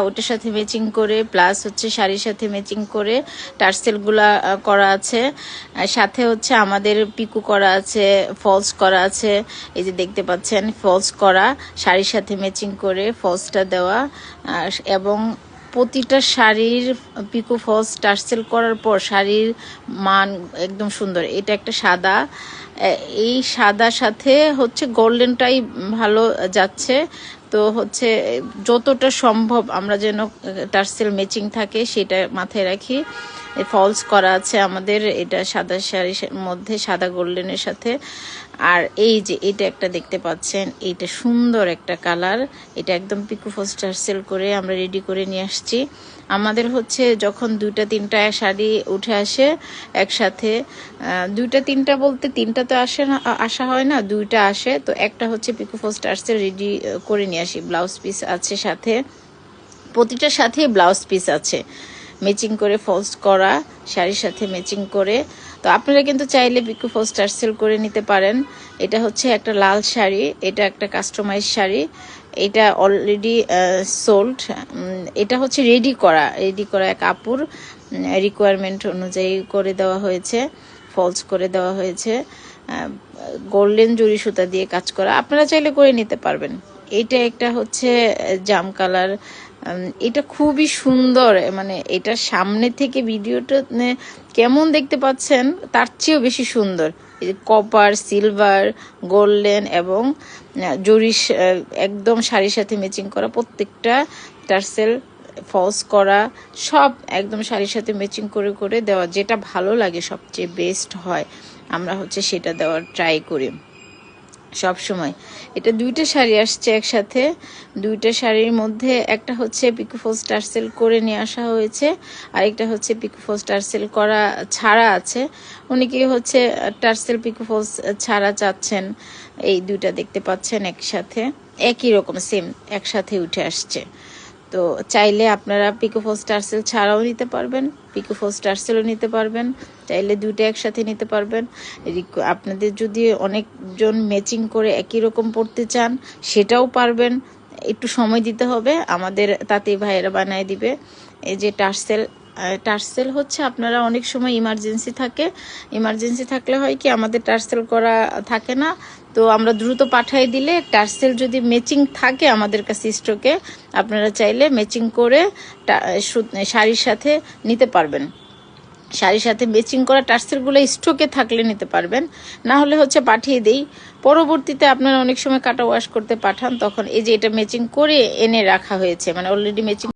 ওটার সাথে ম্যাচিং করে প্লাস হচ্ছে শাড়ির সাথে ম্যাচিং করে টার্সেলগুলা করা আছে, সাথে হচ্ছে আমাদের পিকু করা আছে, ফলস করা আছে। এই যে দেখতে পাচ্ছেন ফলস করা, শাড়ির সাথে ম্যাচিং করে ফলসটা দেওয়া, এবং প্রতিটা শাড়ির পিকো ফলস টার্সেল করার পর শাড়ির মান একদম সুন্দর। এটা একটা সাদা, এই সাদার সাথে হচ্ছে গোল্ডেনটাই ভালো যাচ্ছে। তো হচ্ছে যতটা সম্ভব আমরা যেন টার্সেল ম্যাচিং থাকে সেটা মাথায় রাখি। ফলস করা আছে আমাদের, এটা সাদা শাড়ির মধ্যে সাদা গোল্ডেনের সাথে। আর এই যে এটা একটা দেখতে পাচ্ছেন, এইটা সুন্দর একটা কালার, এটা একদম পিকো ফলস টার্সেল করে আমরা রেডি করে নিয়ে আসছি। আমাদের হচ্ছে যখন 2-3টা শাড়ি উঠে আসে একসাথে, 2-3টা বলতে 3টা তো আসা হয় না, 2টা আসে। তো একটা হচ্ছে পিকো ফলস টার্সেল রেডি করে নিয়ে আসি, ব্লাউজ পিস আছে সাথে, প্রতিটার সাথে ব্লাউজ পিস আছে ম্যাচিং করে ফলস করা শাড়ির সাথে ম্যাচিং করে। তো আপনারা কিন্তু চাইলে পিকো ফলস টার্সেল করে নিতে পারেন। এটা হচ্ছে একটা লাল শাড়ি, এটা একটা কাস্টমাইজ শাড়ি, এটা অলরেডি সোল্ড। এটা হচ্ছে রেডি করা এক আপুর রিকোয়ারমেন্ট অনুযায়ী করে দেওয়া হয়েছে, ফলস করে দেওয়া হয়েছে, গোল্ডেন জরি সুতা দিয়ে কাজ করা। আপনারা চাইলে করে নিতে পারবেন। এইটা একটা হচ্ছে জাম কালার, এটা খুবই সুন্দর, মানে এটা সামনে থেকে ভিডিওটা কেমন দেখতে পাচ্ছেন তার চেয়েও বেশি সুন্দর। এই যে কপার, সিলভার, গোল্ডেন এবং জরি একদম শাড়ির সাথে ম্যাচিং করা, প্রত্যেকটা টার্সেল ফলস করা, সব একদম শাড়ির সাথে ম্যাচিং করে করে দেওয়া, যেটা ভালো লাগে সবচেয়ে বেস্ট হয় আমরা হচ্ছে সেটা দেওয়ার ট্রাই করি সব সময়। এটা 2টা শাড়ি আসছে একসাথে, 2টা শাড়ির মধ্যে একটা হচ্ছে পিকো ফলস টার্সেল করে নিয়ে আসা হয়েছে, আরেকটা হচ্ছে পিকো ফলস টার্সেল করা ছাড়া আছে। অনেকে হচ্ছে টার্সেল পিকো ফলস ছাড়া চাচ্ছেন, এই 2টা দেখতে পাচ্ছেন একসাথে একই রকম সেম একসাথে উঠে আসছে। তো চাইলে আপনারা পিকো ফলস টার্সেল ছাড়াও নিতে পারবেন, পিকো ফলস টার্সেলও নিতে পারবেন, চাইলে 2টা একসাথে নিতে পারবেন। আপনাদের যদি অনেকজন ম্যাচিং করে একই রকম পড়তে চান সেটাও পারবেন, একটু সময় দিতে হবে, আমাদের তাতেই ভাইয়েরা বানায় দিবে। এই যে টার্সেল হচ্ছে আপনারা অনেক সময় ইমার্জেন্সি থাকলে হয় কি আমাদের টার্সেল করা থাকে না, তো আমরা দ্রুত পাঠিয়ে দিলে টার্সেল যদি ম্যাচিং থাকে আমাদের কাছে স্টকে, আপনারা চাইলে ম্যাচিং করে শাড়ির সাথে নিতে পারবেন। শাড়ির সাথে ম্যাচিং করা টার্সেলগুলো স্টকে থাকলে নিতে পারবেন, না হলে হচ্ছে পাঠিয়ে দেই। পরবর্তীতে আপনারা অনেক সময় কাটা ওয়াশ করতে পাঠান, তখন এই যে এটা ম্যাচিং করে এনে রাখা হয়েছে, মানে অলরেডি ম্যাচিং